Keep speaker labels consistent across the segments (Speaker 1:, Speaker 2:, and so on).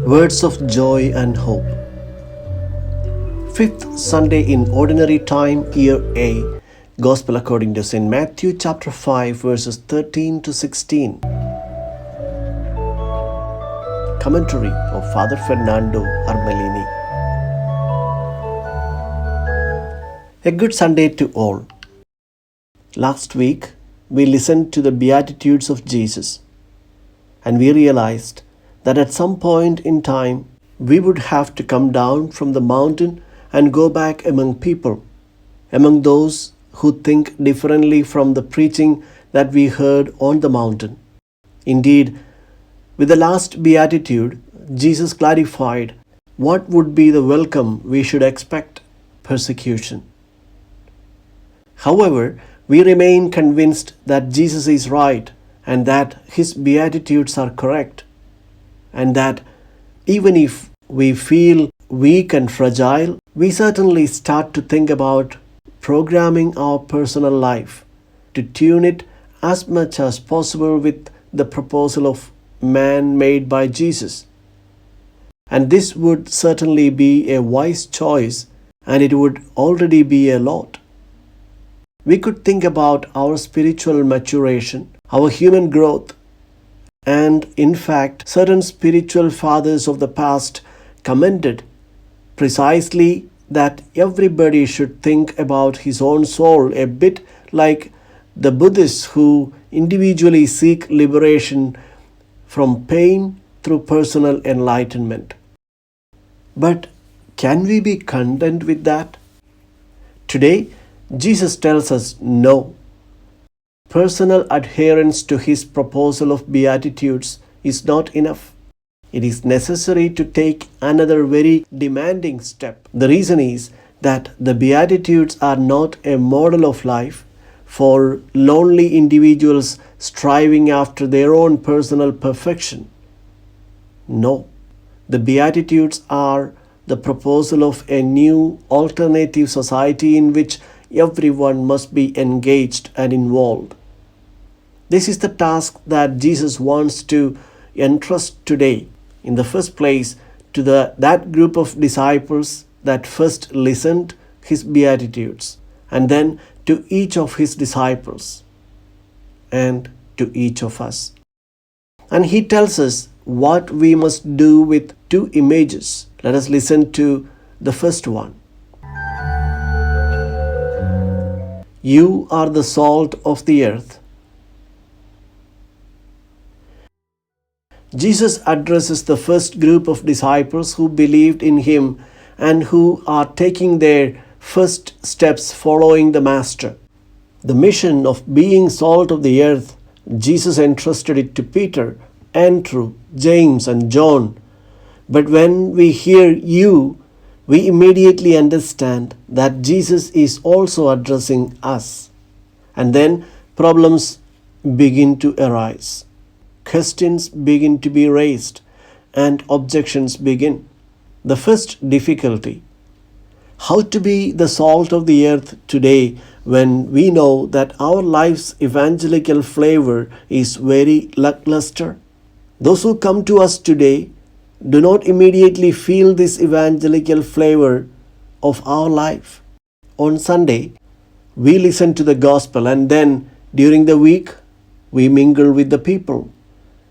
Speaker 1: Words of Joy and Hope. Fifth Sunday in Ordinary Time, Year A. Gospel according to St. Matthew chapter 5 verses 13 to 16. Commentary of Father Fernando Armellini. A good Sunday to all. Last week, we listened to the Beatitudes of Jesus, and we realized that at some point in time, we would have to come down from the mountain and go back among people, among those who think differently from the preaching that we heard on the mountain. Indeed, with the last Beatitude, Jesus clarified what would be the welcome we should expect: persecution. However, we remain convinced that Jesus is right and that his Beatitudes are correct, and that even if we feel weak and fragile, we certainly start to think about programming our personal life to tune it as much as possible with the proposal of man made by Jesus. And this would certainly be a wise choice, and it would already be a lot. We could think about our spiritual maturation, our human growth, and in fact, certain spiritual fathers of the past commended precisely that everybody should think about his own soul a bit like the Buddhists who individually seek liberation from pain through personal enlightenment. But can we be content with that? Today, Jesus tells us no. Personal adherence to his proposal of Beatitudes is not enough. It is necessary to take another very demanding step. The reason is that the Beatitudes are not a model of life for lonely individuals striving after their own personal perfection. No, the Beatitudes are the proposal of a new alternative society in which everyone must be engaged and involved. This is the task that Jesus wants to entrust today, in the first place, to that group of disciples that first listened his Beatitudes, and then to each of his disciples, and to each of us. And he tells us what we must do with two images. Let us listen to the first one. You are the salt of the earth. Jesus addresses the first group of disciples who believed in him and who are taking their first steps following the Master. The mission of being salt of the earth, Jesus entrusted it to Peter, Andrew, James, and John. But when we hear you, we immediately understand that Jesus is also addressing us. And then problems begin to arise. Questions begin to be raised and objections begin. The first difficulty: how to be the salt of the earth today when we know that our life's evangelical flavor is very lackluster? Those who come to us today do not immediately feel this evangelical flavor of our life. On Sunday, we listen to the gospel, and then during the week, we mingle with the people.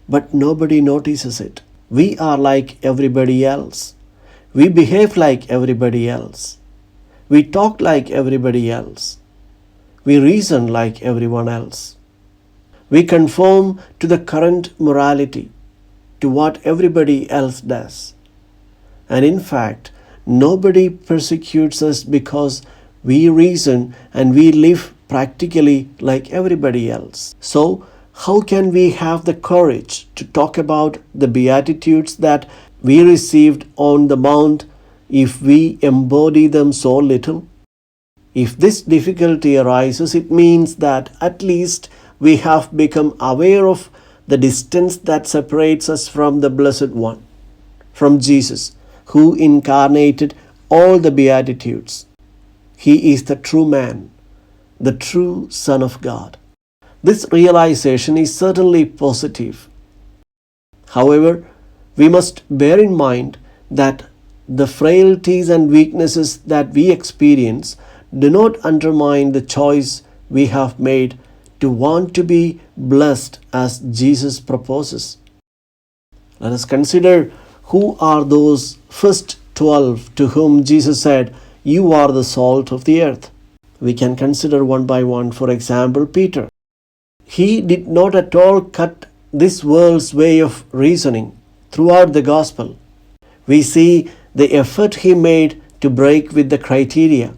Speaker 1: But nobody notices it. We are like everybody else. We behave like everybody else. We talk like everybody else. We reason like everyone else. We conform to the current morality, to what everybody else does. And in fact, nobody persecutes us because we reason and we live practically like everybody else. So, how can we have the courage to talk about the Beatitudes that we received on the Mount if we embody them so little? If this difficulty arises, it means that at least we have become aware of the distance that separates us from the Blessed One, from Jesus, who incarnated all the Beatitudes. He is the true man, the true Son of God. This realization is certainly positive. However, We must bear in mind that the frailties and weaknesses that we experience do not undermine the choice we have made to want to be blessed as Jesus proposes. Let us consider who are those first 12 to whom Jesus said, "You are the salt of the earth." We can consider one by one. For example, Peter. He did not at all cut this world's way of reasoning throughout the gospel. We see the effort he made to break with the criteria,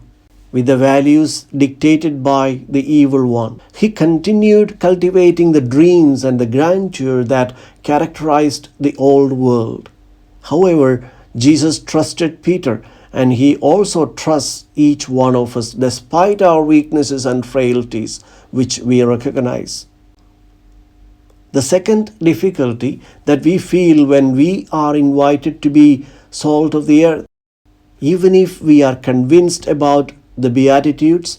Speaker 1: with the values dictated by the evil one. He continued cultivating the dreams and the grandeur that characterized the old world. However, Jesus trusted Peter, and he also trusts each one of us despite our weaknesses and frailties, which we recognize. The second difficulty that we feel when we are invited to be salt of the earth, even if we are convinced about the Beatitudes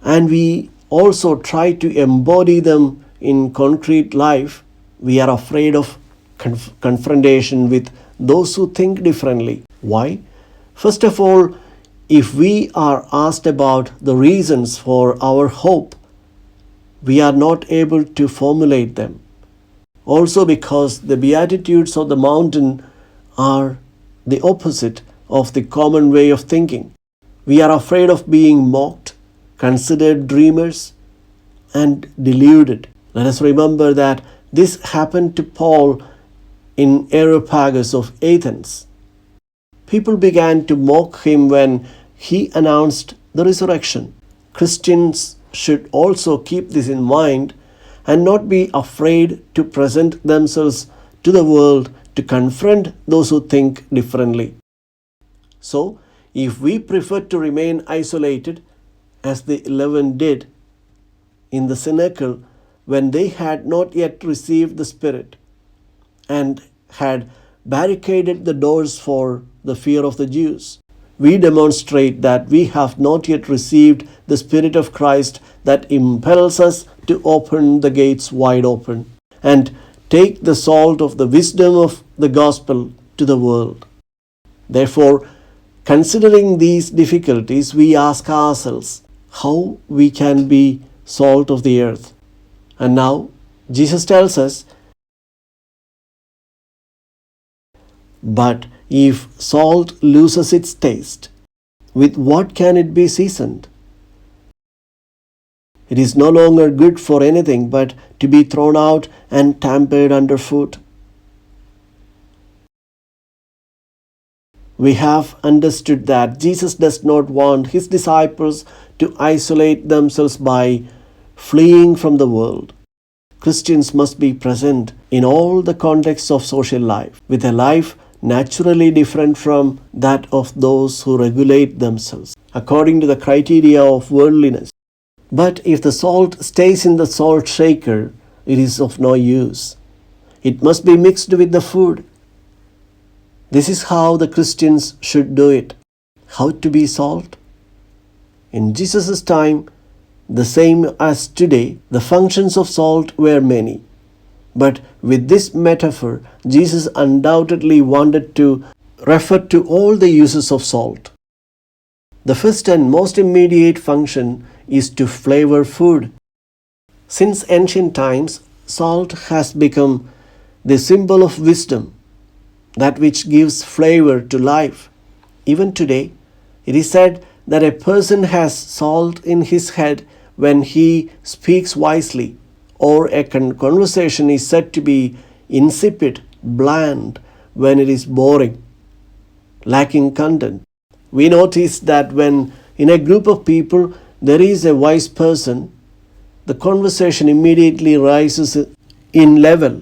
Speaker 1: and we also try to embody them in concrete life, we are afraid of confrontation with those who think differently. Why? First of all, if we are asked about the reasons for our hope, we are not able to formulate them. Also because the Beatitudes of the mountain are the opposite of the common way of thinking. We are afraid of being mocked, considered dreamers, and deluded. Let us remember that this happened to Paul in Areopagus of Athens. People began to mock him when he announced the resurrection. Christians should also keep this in mind and not be afraid to present themselves to the world to confront those who think differently. So, if we prefer to remain isolated, as the 11 did in the cenacle when they had not yet received the Spirit and had barricaded the doors for the fear of the Jews, we demonstrate that we have not yet received the Spirit of Christ that impels us to open the gates wide open and take the salt of the wisdom of the gospel to the world. Therefore, considering these difficulties, we ask ourselves how we can be salt of the earth. And now, Jesus tells us, "But if salt loses its taste, with what can it be seasoned? It is no longer good for anything but to be thrown out and trampled underfoot." We have understood that Jesus does not want his disciples to isolate themselves by fleeing from the world. Christians must be present in all the contexts of social life, with a life naturally different from that of those who regulate themselves according to the criteria of worldliness. But if the salt stays in the salt shaker, it is of no use. It must be mixed with the food. This is how the Christians should do it. How to be salt? In Jesus' time, the same as today, the functions of salt were many. But with this metaphor, Jesus undoubtedly wanted to refer to all the uses of salt. The first and most immediate function is to flavor food. Since ancient times, salt has become the symbol of wisdom, that which gives flavor to life. Even today, it is said that a person has salt in his head when he speaks wisely, or a conversation is said to be insipid, bland, when it is boring, lacking content. We notice that when in a group of people there is a wise person, the conversation immediately rises in level.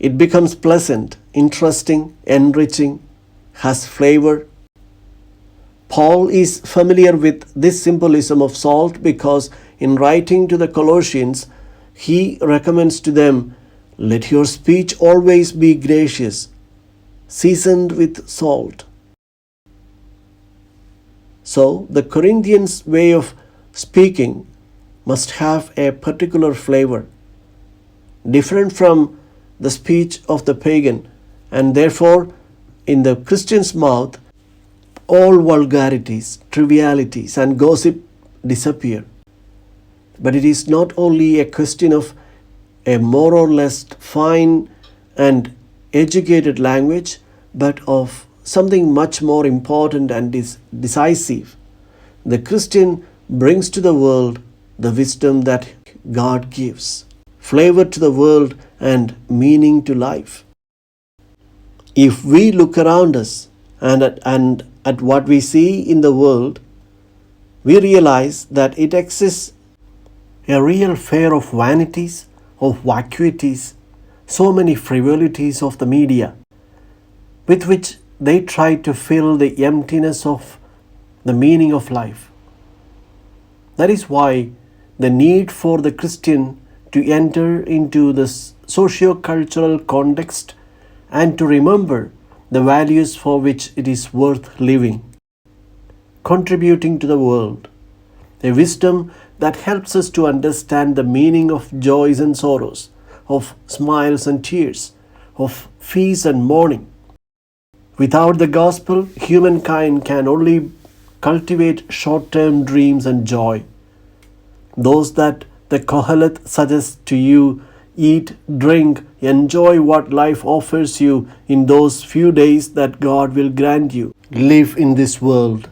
Speaker 1: It becomes pleasant, interesting, enriching, has flavor. Paul is familiar with this symbolism of salt because in writing to the Colossians, he recommends to them, "Let your speech always be gracious, seasoned with salt." So, the Corinthians' way of speaking must have a particular flavor, different from the speech of the pagan And therefore, in the Christian's mouth, all vulgarities, trivialities, and gossip disappear. But it is not only a question of a more or less fine and educated language, but of something much more important and decisive. The Christian brings to the world the wisdom that God gives, flavor to the world and meaning to life. If we look around us and at what we see in the world, we realize that it exists a real fair of vanities, of vacuities, so many frivolities of the media, with which they try to fill the emptiness of the meaning of life. That is why the need for the Christian to enter into the socio-cultural context and to remember the values for which it is worth living, contributing to the world, a wisdom that helps us to understand the meaning of joys and sorrows, of smiles and tears, of feast and mourning. Without the gospel, humankind can only cultivate short-term dreams and joy. Those that the Kohelet suggests to you, eat, drink, enjoy what life offers you in those few days that God will grant you. Live in this world.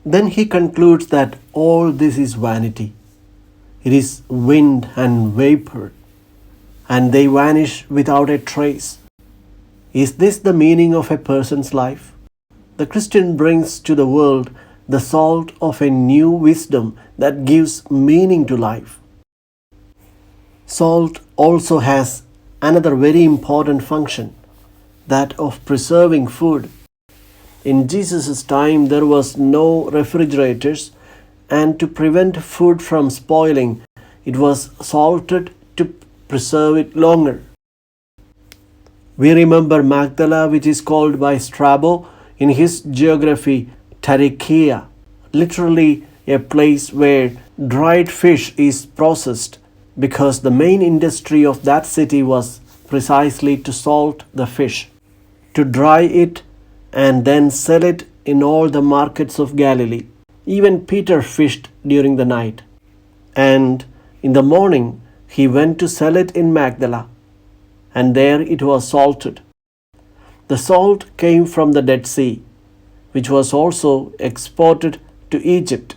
Speaker 1: Then he concludes that all this is vanity. It is wind and vapor, and they vanish without a trace. Is this the meaning of a person's life? The Christian brings to the world the salt of a new wisdom that gives meaning to life. Salt also has another very important function, that of preserving food. In Jesus' time, there was no refrigerators, and to prevent food from spoiling, it was salted to preserve it longer. We remember Magdala, which is called by Strabo in his geography Tarichea, literally a place where dried fish is processed, because the main industry of that city was precisely to salt the fish, to dry it and then sell it in all the markets of Galilee. Even Peter fished during the night, and in the morning he went to sell it in Magdala, and there it was salted. The salt came from the Dead Sea, which was also exported to Egypt.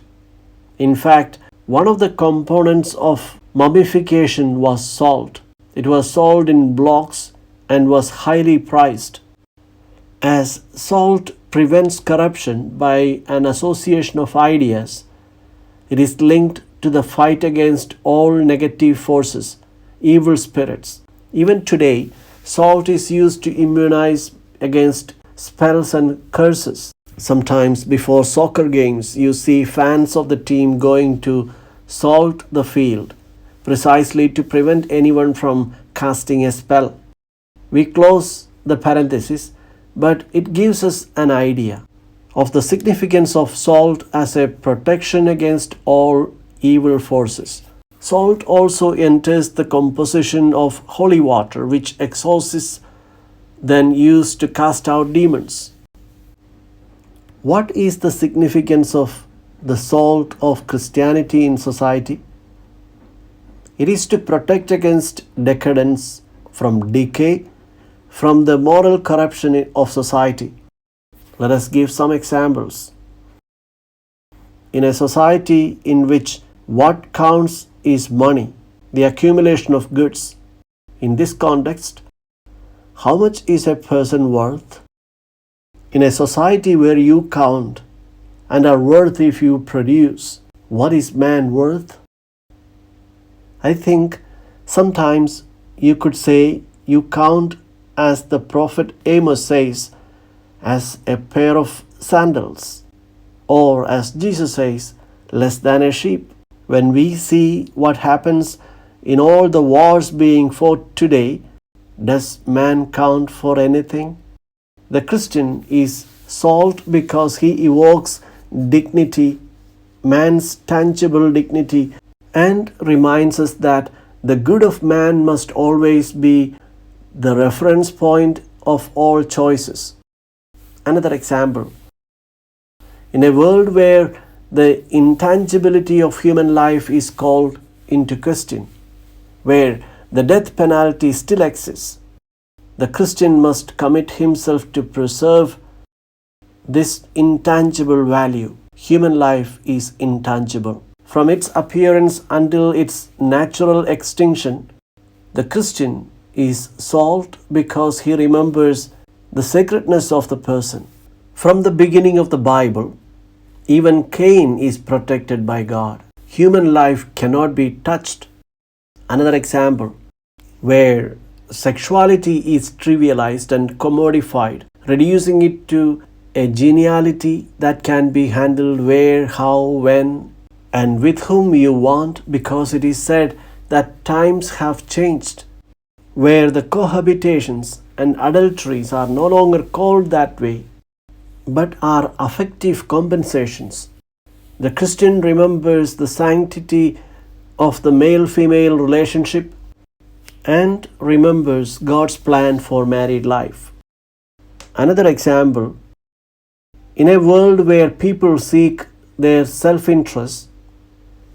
Speaker 1: In fact, one of the components of mummification was salt. It was sold in blocks and was highly prized. As salt prevents corruption by an association of ideas, it is linked to the fight against all negative forces, evil spirits. Even today, salt is used to immunize against spells and curses. Sometimes before soccer games, you see fans of the team going to salt the field, precisely to prevent anyone from casting a spell. We close the parenthesis, but it gives us an idea of the significance of salt as a protection against all evil forces. Salt also enters the composition of holy water, which exorcists then use to cast out demons. What is the significance of the salt of Christianity in society? It is to protect against decadence, from decay, from the moral corruption of society. Let us give some examples. In a society in which what counts is money, the accumulation of goods, in this context, how much is a person worth? In a society where you count and are worth if you produce, what is man worth? I think sometimes you could say you count, as the prophet Amos says, as a pair of sandals, or as Jesus says, less than a sheep. When we see what happens in all the wars being fought today, does man count for anything? The Christian is salt because he evokes dignity, man's tangible dignity, and reminds us that the good of man must always be the reference point of all choices. Another example. In a world where the intangibility of human life is called into question, where the death penalty still exists, the Christian must commit himself to preserve this intangible value. Human life is intangible. From its appearance until its natural extinction, the Christian is salt because he remembers the sacredness of the person. From the beginning of the Bible, even Cain is protected by God. Human life cannot be touched. Another example, where sexuality is trivialized and commodified, reducing it to a geniality that can be handled where, how, when, and with whom you want, because it is said that times have changed, where the cohabitations and adulteries are no longer called that way, but are affective compensations. The Christian remembers the sanctity of the male-female relationship and remembers God's plan for married life. Another example, in a world where people seek their self-interest,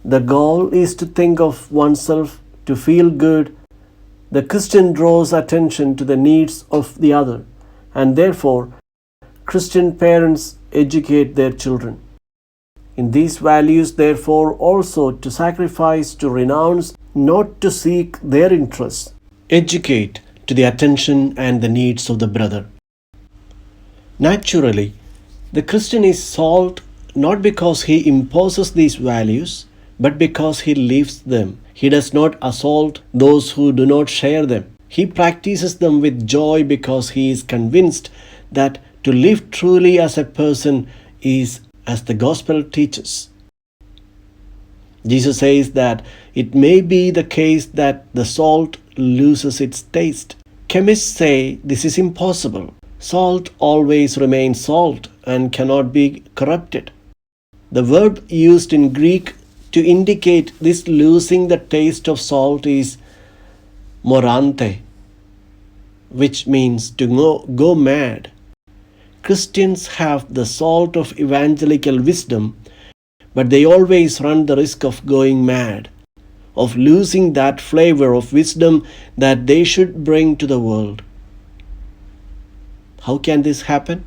Speaker 1: the goal is to think of oneself, to feel good. The Christian draws attention to the needs of the other, and therefore Christian parents educate their children in these values, therefore also to sacrifice, to renounce, not to seek their interests. Educate to the attention and the needs of the brother. Naturally, the Christian is salt not because he imposes these values, but because he lives them. He does not assault those who do not share them. He practices them with joy because he is convinced that to live truly as a person is as the gospel teaches. Jesus says that it may be the case that the salt loses its taste. Chemists say this is impossible. Salt always remains salt and cannot be corrupted. The verb used in Greek to indicate this losing the taste of salt is morante, which means to go mad. Christians have the salt of evangelical wisdom, but they always run the risk of going mad, of losing that flavor of wisdom that they should bring to the world. How can this happen?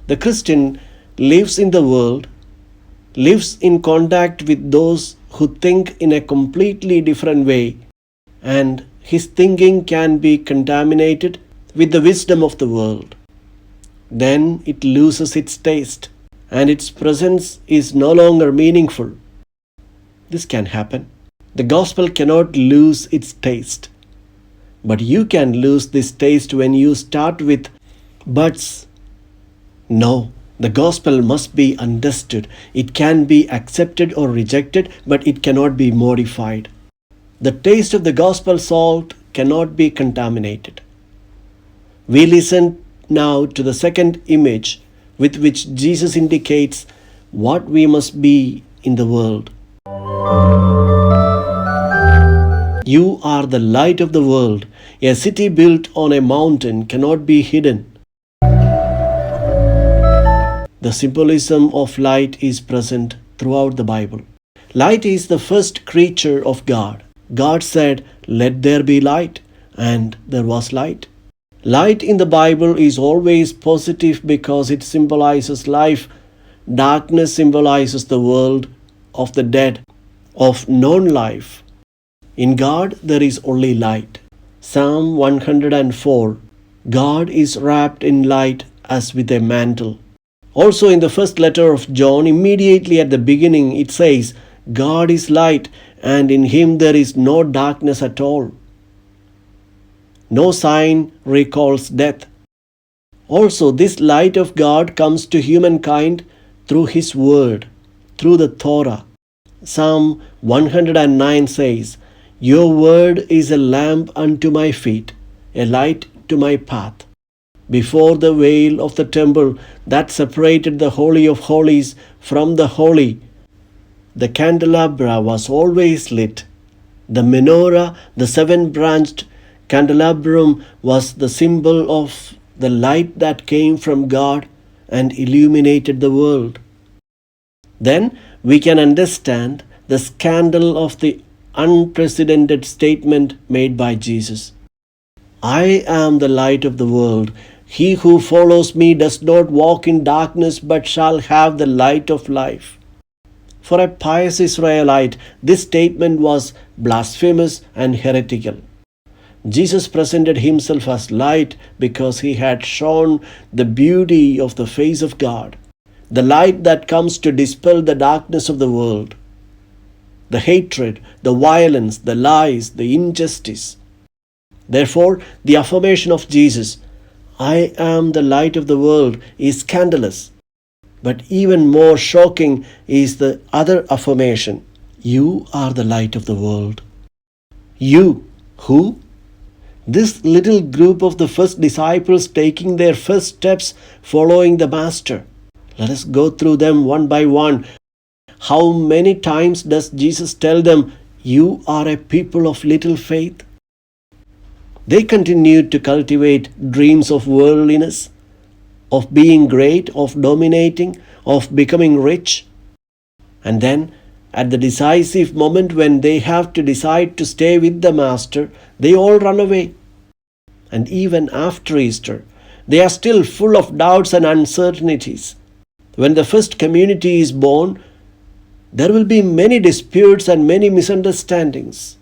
Speaker 1: The Christian lives in the world, lives in contact with those who think in a completely different way, and his thinking can be contaminated with the wisdom of the world. Then it loses its taste, and its presence is no longer meaningful. This can happen. The gospel cannot lose its taste, but you can lose this taste when you start with buts. No, the gospel must be understood. It can be accepted or rejected, but it cannot be modified. The taste of the gospel salt cannot be contaminated. We listen now to the second image with which Jesus indicates what we must be in the world. You are the light of the world. A city built on a mountain cannot be hidden. The symbolism of light is present throughout the Bible. Light is the first creature of God. God said, "Let there be light," and there was light. Light in the Bible is always positive because it symbolizes life. Darkness symbolizes the world of the dead, of non-life. In God, there is only light. Psalm 104, God is wrapped in light as with a mantle. Also in the first letter of John, immediately at the beginning, it says, God is light, and in him there is no darkness at all. No sign recalls death. Also, this light of God comes to humankind through his word, through the Torah. Psalm 109 says, Your word is a lamp unto my feet, a light to my path. Before the veil of the temple that separated the Holy of Holies from the Holy, the candelabra was always lit. The menorah, the seven-branched candelabrum, was the symbol of the light that came from God and illuminated the world. Then we can understand the scandal of the unprecedented statement made by Jesus. I am the light of the world. He who follows me does not walk in darkness but shall have the light of life. For a pious Israelite, this statement was blasphemous and heretical. Jesus presented himself as light because he had shown the beauty of the face of God, the light that comes to dispel the darkness of the world, the hatred, the violence, the lies, the injustice. Therefore, the affirmation of Jesus, I am the light of the world, is scandalous. But even more shocking is the other affirmation, you are the light of the world. You, who? This little group of the first disciples taking their first steps following the Master. Let us go through them one by one. How many times does Jesus tell them, you are a people of little faith? They continued to cultivate dreams of worldliness, of being great, of dominating, of becoming rich. And then, at the decisive moment when they have to decide to stay with the Master, they all run away. And even after Easter, they are still full of doubts and uncertainties. When the first community is born, there will be many disputes and many misunderstandings.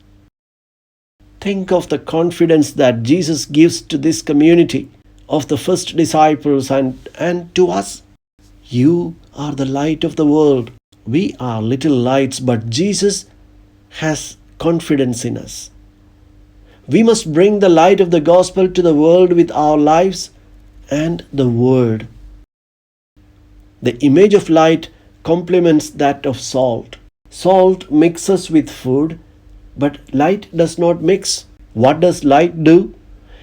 Speaker 1: Think of the confidence that Jesus gives to this community of the first disciples and to us. You are the light of the world. We are little lights, but Jesus has confidence in us. We must bring the light of the gospel to the world with our lives and the word. The image of light complements that of salt. Salt mixes with food, but light does not mix. What does light do?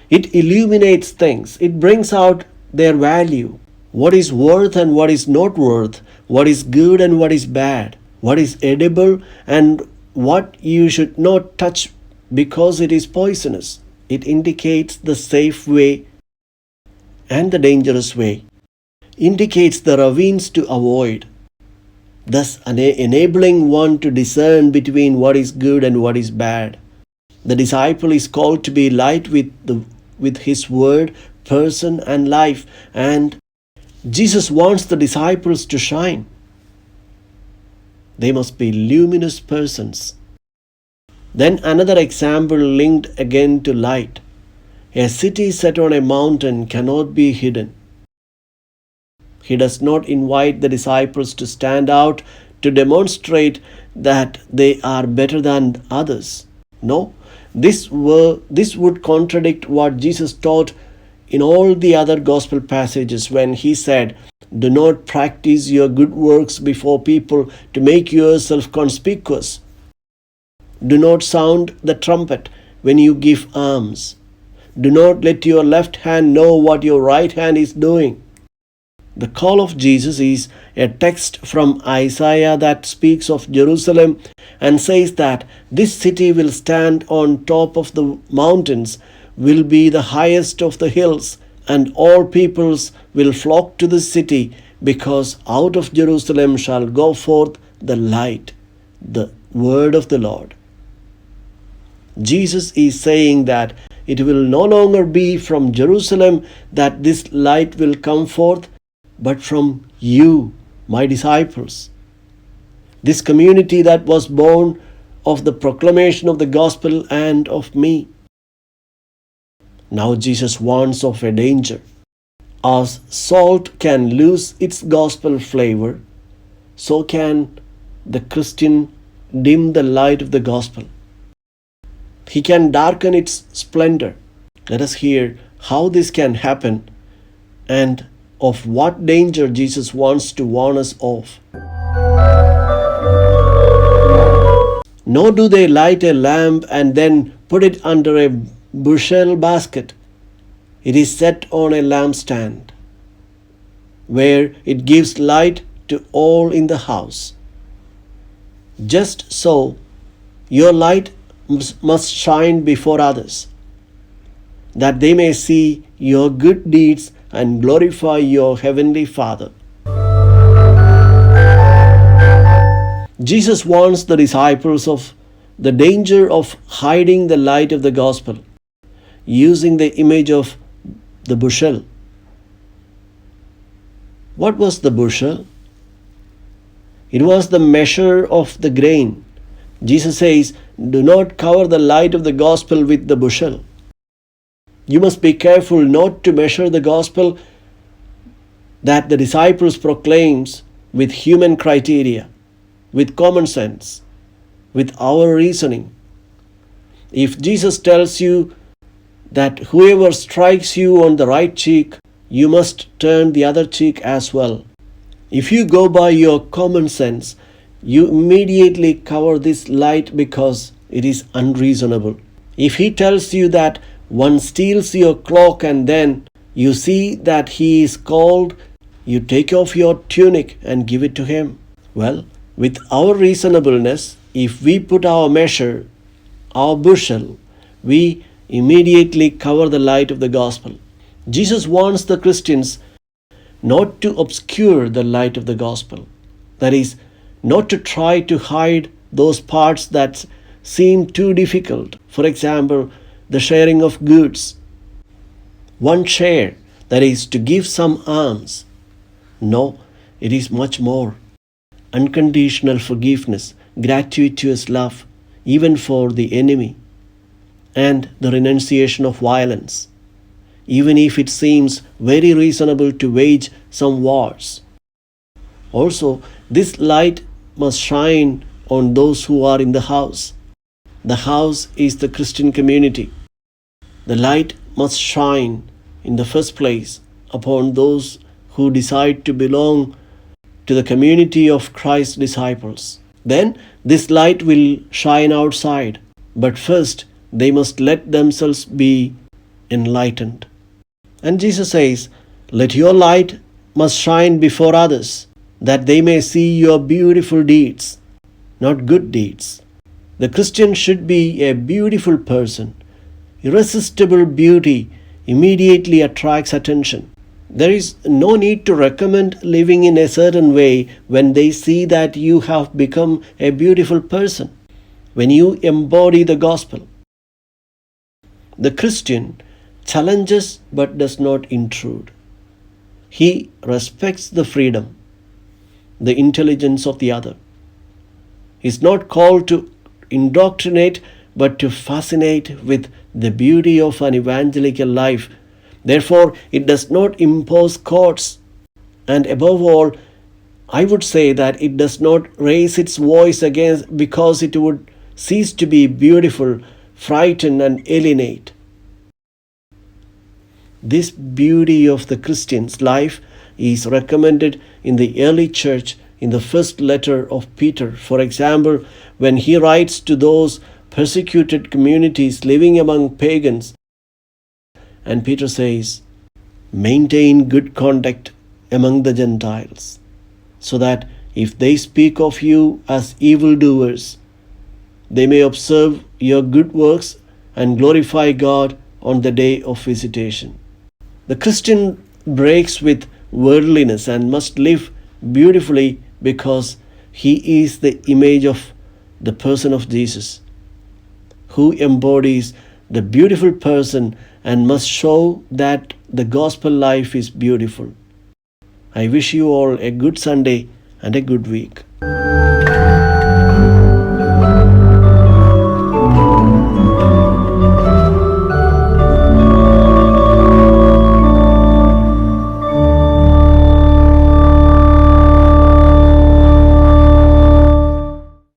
Speaker 1: It illuminates things. It brings out their value. What is worth and what is not worth. What is good and what is bad. What is edible and what you should not touch because it is poisonous. It indicates the safe way and the dangerous way. Indicates the ravines to avoid. Thus enabling one to discern between what is good and what is bad. The disciple is called to be light with his word, person and life, and Jesus wants the disciples to shine. They must be luminous persons. Then another example linked again to light. A city set on a mountain cannot be hidden. He does not invite the disciples to stand out to demonstrate that they are better than others. No, this would contradict what Jesus taught in all the other gospel passages when he said, do not practice your good works before people to make yourself conspicuous. Do not sound the trumpet when you give alms. Do not let your left hand know what your right hand is doing. The call of Jesus is a text from Isaiah that speaks of Jerusalem and says that this city will stand on top of the mountains, will be the highest of the hills, and all peoples will flock to the city, because out of Jerusalem shall go forth the light, the word of the Lord. Jesus is saying that it will no longer be from Jerusalem that this light will come forth, but from you, my disciples. This community that was born of the proclamation of the gospel and of me. Now Jesus warns of a danger. As salt can lose its gospel flavor, so can the Christian dim the light of the gospel. He can darken its splendor. Let us hear how this can happen and of what danger Jesus wants to warn us of. Nor do they light a lamp and then put it under a bushel basket. It is set on a lampstand, where it gives light to all in the house. Just so, your light must shine before others. that they may see your good deeds and glorify your heavenly Father. Jesus warns the disciples of the danger of hiding the light of the gospel, using the image of the bushel. What was the bushel? It was the measure of the grain. Jesus says, do not cover the light of the gospel with the bushel. You must be careful not to measure the gospel that the disciples proclaims with human criteria, with common sense, with our reasoning. If Jesus tells you that whoever strikes you on the right cheek, you must turn the other cheek as well. If you go by your common sense, you immediately cover this light because it is unreasonable. If he tells you that one steals your cloak and then you see that he is cold, you take off your tunic and give it to him. Well, with our reasonableness, if we put our measure, our bushel, we immediately cover the light of the gospel. Jesus warns the Christians not to obscure the light of the gospel. That is, not to try to hide those parts that seem too difficult. For example, the sharing of goods. One share, that is, to give some alms. No, it is much more. Unconditional forgiveness, gratuitous love, even for the enemy, and the renunciation of violence, even if it seems very reasonable to wage some wars. Also, this light must shine on those who are in the house. The house is the Christian community. The light must shine in the first place upon those who decide to belong to the community of Christ's disciples. Then this light will shine outside, but first they must let themselves be enlightened. And Jesus says, let your light must shine before others, that they may see your beautiful deeds, not good deeds. The Christian should be a beautiful person. Irresistible beauty immediately attracts attention. There is no need to recommend living in a certain way when they see that you have become a beautiful person, when you embody the gospel. The Christian challenges but does not intrude. He respects the freedom, the intelligence of the other. He is not called to indoctrinate but to fascinate with the beauty of an evangelical life. Therefore, it does not impose courts. And above all, I would say that it does not raise its voice against because it would cease to be beautiful, frighten and alienate. This beauty of the Christian's life is recommended in the early church in the first letter of Peter. For example, when he writes to those persecuted communities living among pagans, and Peter says, maintain good conduct among the Gentiles, so that if they speak of you as evildoers, they may observe your good works and glorify God on the day of visitation. The Christian breaks with worldliness and must live beautifully because he is the image of the person of Jesus, who embodies the beautiful person and must show that the gospel life is beautiful. I wish you all a good Sunday and a good week.